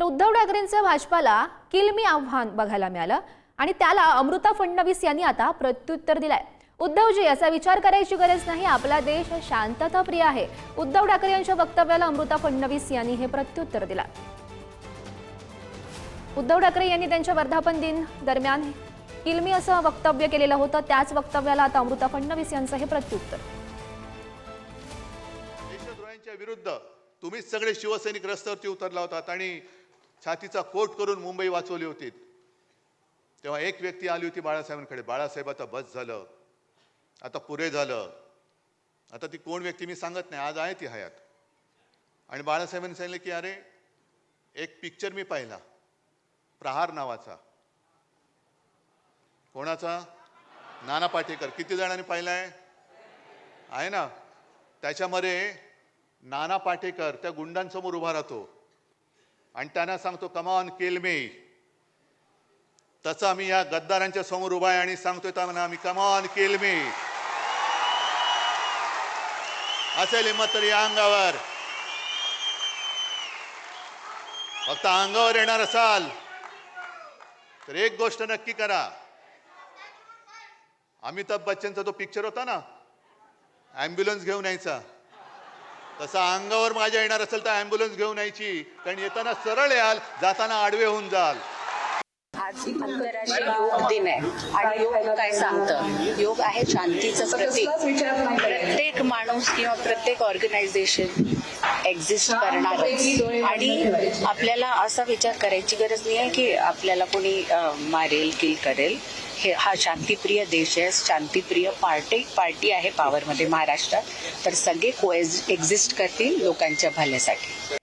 तर उद्धव ठाकरेंचं भाजपाला किलमी आव्हान बघायला मिळालं आणि त्याला अमृता फडणवीस यांनी आता प्रत्युत्तर दिलंय। उद्धवजी, असा विचार करायची गरज नाही, आपला देश शांतताप्रिय आहे। उद्धव ठाकरे यांच्या वक्तव्याला अमृता फडणवीस यांनी हे प्रत्युत्तर दिलं। उद्धव ठाकरे यांनी त्यांच्या वर्धापन दिन दरम्यान किलमी असं वक्तव्य केलेलं होतं, त्याच वक्तव्याला आता अमृता फडणवीस यांचं हे प्रत्युत्तर। देशद्रोह्यांच्या विरुद्ध तुम्हीच सगळे शिवसैनिक रस्त्यावरती उतरला होतात आणि छातीचा कोट करून मुंबई वाचवली होती। तेव्हा एक व्यक्ती आली होती बाळासाहेबांकडे, बाळासाहेब आता बस झालं, आता पुरे झालं। आता ती कोण व्यक्ती मी सांगत नाही, आज आहे ती हयात। आणि बाळासाहेबांनी सांगितलं की अरे एक पिक्चर मी पाहिला प्रहार नावाचा। कोणाचा? नाना पाटेकर। किती जणांनी पाहिलाय? आहे ना। त्याच्यामध्ये नाना पाटेकर त्या गुंडांसमोर उभा राहतो आणि त्यांना सांगतो कम ऑन किल मी। तसं आम्ही या गद्दारांच्या समोर उभा आहे आणि सांगतोय त्यांना आम्ही कम ऑन किल मी। असेल हिम्मत तर या अंगावर, फक्त अंगावर येणार असाल तर एक गोष्ट नक्की करा। अमिताभ बच्चनचा तो पिक्चर होता ना, ॲम्ब्युलन्स घेऊन यायचा, तसा अंगावर माझ्या येणार असेल तर ॲम्ब्युलन्स घेऊन यायची। कारण येताना सरळ याल, जाताना आडवे होऊन जाल। आज आंतरराष्ट्रीय योग दिन आहे आणि योग काय सांगतं? योग आहे शांतीचं प्रतीक। प्रत्येक माणूस किंवा प्रत्येक ऑर्गनायझेशन एक्झिस्ट करणार आणि आपल्याला असा विचार करायची गरज नाही आहे की आपल्याला कोणी मारेल किल करेल। हा शांतिप्रिय देश आहे, शांतिप्रिय पार्टी आहे पॉवरमध्ये महाराष्ट्रात, तर सगळे एक्झिस्ट करतील लोकांच्या भल्यासाठी।